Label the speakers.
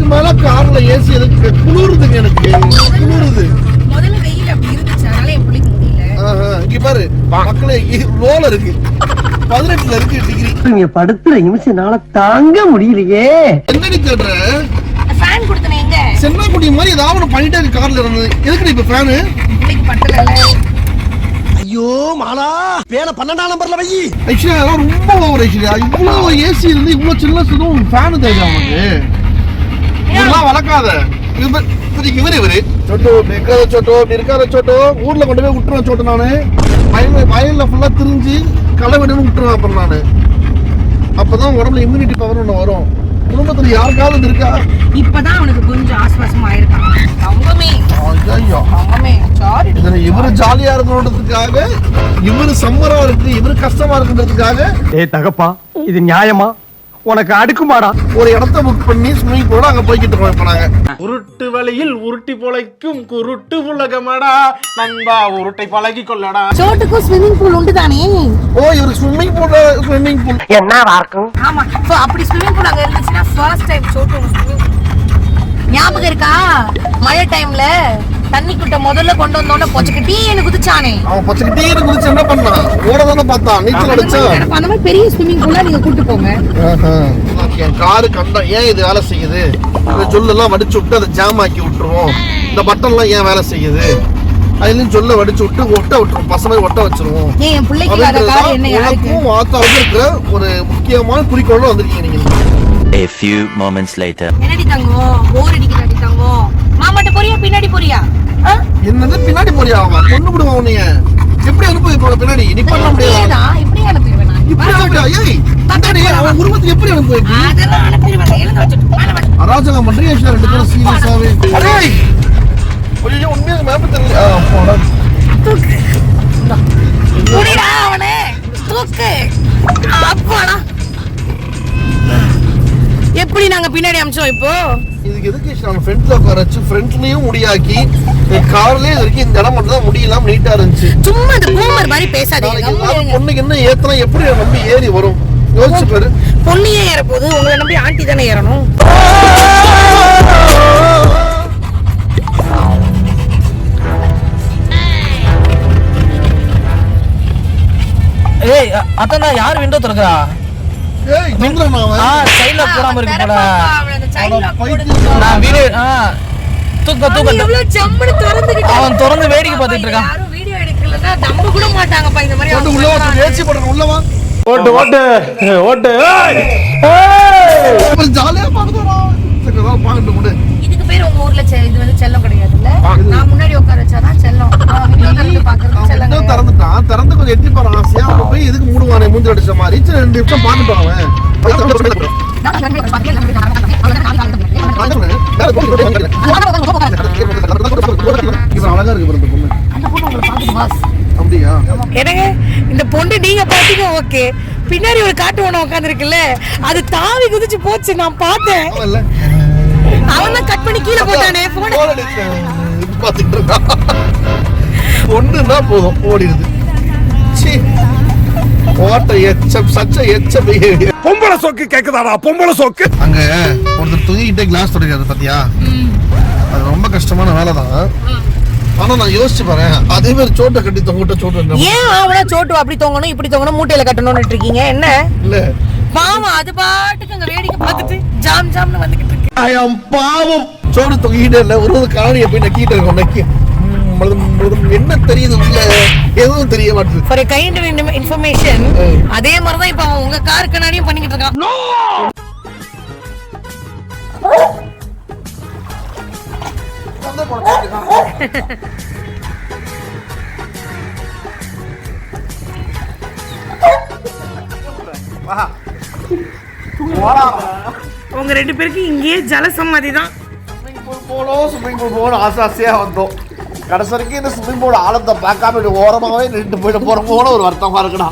Speaker 1: இதுக்கு மேல கார்ல ஏசி எதுக்கு? குளிருதுங்க எனக்கு, குளிருது.
Speaker 2: முதல்ல வெயில் அப்படி இருந்துச்சு, அதனால என் பிள்ளைக்கு முடியல.
Speaker 1: இங்க பாரு மக்களே, ரோல இருக்கு 18ல இருக்கு டிகிரி.
Speaker 3: நீங்க படுத்துற நிமிஷம்னால தாங்க முடியலையே.
Speaker 1: என்னடி தேடுற?
Speaker 2: ஃபேன் கொடுத்தனே எங்க?
Speaker 1: சென்னாக்குடி மாதிரி ஏதாவது ஒன்று பண்ணிட்டே இருக்கு கார்ல இருந்து. எதுக்கு இப்ப ஃபேனு?
Speaker 2: பிள்ளைக்கு பட்டல.
Speaker 3: ஐயோ மாலா, பேன 12ஆம் நம்பர்ல வை.
Speaker 1: ஐஸ்வர்யா ரொம்ப ஓவர் ஐஸ்வர்யா. இவ்வளவு ஏசி இருந்து இவ்வளவு சின்ன சுதும் ஃபேன் தேவையா உனக்கு? இதெல்லாம் வளர்க்காத. இவரு சொட்டு இருக்காத சொட்டோ, இப்படி இருக்காத சொட்டோ. ஊர்ல கொண்டு போய் விட்டுருவேன் சொட்டு. நானு வயல்ல ஃபுல்லா திரிஞ்சு களை விடணும் விட்டுருவேன். அப்புறம் நானு அப்பதான் உடம்புல இம்யூனிட்டி பவர் ஒண்ணு வரும். குடும்பத்துல யாருக்காவது இருக்கா?
Speaker 2: இப்பதான் அவனுக்கு கொஞ்சம் ஆஸ்வாசமா இருக்கான். தங்கமே தங்கமே சாரி.
Speaker 1: இவரு ஜாலியா இருக்கணுன்றதுக்காக, இவரு சம்மரா இருக்கு, இவரு கஷ்டமா இருக்குன்றதுக்காக.
Speaker 3: ஏய் தகப்பா, இது நியாயமா? உனக்கு அடுக்குமாடா?
Speaker 1: ஒரு இடத்த புக் பண்ணி ஸ்விமிங் பூல் அங்க போய்கிட்டு இருக்கோம் இப்ப நாங்க.
Speaker 4: உருட்டு வழியில் உருட்டி பொழைக்கும் குருட்டு உலகமடா நண்பா, உருட்டை பழகி கொள்ளடா.
Speaker 2: சோட்டுக்கும் ஸ்விமிங் பூல் உண்டு தானே?
Speaker 1: ஓ, இவரு ஸ்விமிங் பூல்
Speaker 3: என்ன வார்க்கும்?
Speaker 2: ஆமா, சோ அப்படி ஸ்விமிங் பூல் அங்க இருந்துச்சுன்னா ஃபர்ஸ்ட் டைம் சோட்டு ஸ்விமிங். ஞாபகம் இருக்கா? மழை டைம்ல தண்ணி குட்ட முதல்ல கொண்டு வந்தோட பொச்சக்கிட்டீன்னு குதிச்சானே.
Speaker 1: அவன் பொச்சக்கிட்டீன்னு குதிச்சு என்ன பண்ணான்? ஓட தானே பார்த்தான், நீச்சல் அடிச்சா.
Speaker 2: அந்த மாதிரி பெரிய ஸ்விமிங் பூலா நீங்க கூட்டு போங்க.
Speaker 1: என் காரு கண்டா ஏன் இது வேலை செய்யுது? இந்த ஜொல்லெல்லாம் வடிச்சு விட்டு அதை ஜாம் ஆக்கி விட்டுருவோம். இந்த பட்டன்லாம் ஏன் வேலை செய்யுது? அதுலயும் ஜொல்ல வடிச்சு விட்டு ஒட்ட விட்டுருவோம், பசங்க ஒட்ட வச்சிருவோம்.
Speaker 2: என் பிள்ளைக்கு வர கார் என்ன யாருக்கு?
Speaker 1: வாத்தாவுக்கு இருக்கிற ஒரு முக்கியமான குறிக்கோளோட வந்திருக்கீங்க நீங்க.
Speaker 5: A few moments later.
Speaker 2: என்னடி தங்கம், போர் அடிக்குதாடி தங்கம்? மாமாட்ட போறியா பின்னாடி போறியா?
Speaker 1: என்னது பின்னாடி போறியா? அவன் கொண்டு விடுவான் உன்னைய. எப்படி அனுப்பி போற பின்னாடி? நீ பண்ண முடியாது.
Speaker 2: இப்படி அனுப்பிடுவேன் நான்.
Speaker 1: இப்படி அனுப்பியா? ஏய் பின்னாடி அவன் உருவத்துக்கு எப்படி அனுப்பி?
Speaker 2: அதெல்லாம் அனுப்பிடுவேன். எழுந்து வச்சுட்டு
Speaker 1: அராஜகம் பண்றியா? ரெண்டு பேரும் சீரியஸாவே. அடேய் ஐயோ, உண்மையா மேப் தெரியல. போடா
Speaker 2: தூக்கு. புடிடா அவனே. தூக்கு. அப்பாடா. எப்படி நாங்க பின்னாடி அம்சோம் இப்போ?
Speaker 1: இதுக்கு எதுக்கு நம்ம ஃப்ரண்ட்ல உட்கார வச்சு ஃப்ரண்ட்லயும் முடியாக்கி கார்லயே இருக்கு. இந்த இடம் மட்டும் தான் முடியலாம், நீட்டா இருந்துச்சு.
Speaker 2: சும்மா இந்த பூமர் மாதிரி பேசாதீங்க.
Speaker 1: பொண்ணுக்கு என்ன ஏத்தலாம், எப்படி நம்பி ஏறி வரும்? யோசிச்சு பாரு.
Speaker 2: பொண்ணியே ஏற போகுது, உங்களை நம்பி ஆண்டி தானே ஏறணும்.
Speaker 6: ஏய் அத்தனா யார் விண்டோ திறக்கறா?
Speaker 1: ஏய் நின்றனா அவன்
Speaker 6: சைடுல போடாம இருக்கு போல.
Speaker 1: நான்
Speaker 6: வீடியோ தூக்க
Speaker 2: இவ்ளோ ஜம்முன்னு திறந்துக்கிட்டு
Speaker 6: அவன் திறந்து வேடிக்கை பார்த்துட்டு இருக்கான்.
Speaker 2: யாரும் வீடியோ எடுக்கலன்னா நம்ப கூட மாட்டாங்கப்பா இந்த மாதிரி.
Speaker 1: வந்து உள்ள வா, ஏசி போடுற உள்ள வா.
Speaker 4: ஓட்டு ஓட்டு ஓட்டு.
Speaker 1: ஏய் ஜாலியா பாடுறா. சக்கரா பாட்டு போடு.
Speaker 2: இதுக்கு பேர் உங்க ஊர்ல இது வந்து செல்லம் கிடையாதுல்ல? நான் முன்னாடி உட்கார வச்சாதான் செல்லம். வீடியோ திறந்து பார்க்கறது செல்லம்.
Speaker 1: இன்னும் திறந்துட்டான். திறந்து கொஞ்சம் எட்டி போறான் ஆசையா. அவன் போய் எதுக்கு மூடுவானே மூஞ்சி அடிச்ச மாதிரி. சரி 2 நிமிஷம் பாத்துட்டு அவன். அழகா இருக்கு பாரு பொண்ணு.
Speaker 2: அந்த பொண்ணு உங்களை பாத்துட்டு பாஸ்.
Speaker 1: அப்படியா?
Speaker 2: என்னங்க இந்த பொண்ணு நீங்க பாத்தீங்க ஓகே. பின்னாடி ஒரு காட்டு ஒண்ணு உட்கார்ந்திருக்குல்ல, அது தாவி குதிச்சு போச்சு, நான் பார்த்தேன். அவன் தான் கட் பண்ணி கீழே போட்டானே போன்.
Speaker 1: பாத்துட்டு இருக்கான். பொண்ணுன்னா போதும் ஓடிடுது. சீ வாட்ட எச்சம் சச்ச எச்ச பிஹேவியர்.
Speaker 4: பொம்பளை சோக்கு கேக்குதாடா? பொம்பளை சோக்கு.
Speaker 1: அங்க ஒருத்தர் தூங்கிட்டே கிளாஸ் தொடக்கிறது பாத்தியா? அது ரொம்ப கஷ்டமான வேலை தான். ஆனா நான் யோசிச்சு பாறேன், அதே மாதிரி சோட்டை கட்டி தொங்கிட்ட சோட்டு.
Speaker 2: ஏன் அவனா சோட்டு அப்படி தொங்கணும் இப்படி தொங்கணும் மூட்டையில கட்டணும்னு இருக்கீங்க என்ன?
Speaker 1: இல்ல
Speaker 2: பாவம் அது பாட்டுக்கு அங்க வேடிக்கை பார்த்துட்டு ஜாம் ஜாம்னு வந்துகிட்டு இருக்கு.
Speaker 1: ஐயம் பாவம். சோடு தொங்கிட்டே இல்ல, ஒரு காணியை போய் நக்கிட்டு இருக்கோம். நக்கி என்ன தெரியுது உள்ள? எதுவும் தெரிய மாட்டேங்குது.
Speaker 2: ஒரு கைண்ட் இன்ஃபர்மேஷன். அதே மாதிரி தான் இப்ப அவன் உங்க கார் கண்ணாடியும் பண்ணிக்கிட்டு இருக்கான். உங்க 2 பேருக்கு இங்கேயே ஜலசமாதி தான்.
Speaker 1: ஸ்விம்மிங் பூல் போகணும் ஆசையா வந்தோம். கடைசி வரைக்கும் இந்த ஸ்விம்மிங் பூல் ஆழத்தை பார்க்காம ஓரமாவே நின்று போயிட்டு போற போல ஒரு வருத்தமா இருக்குடா.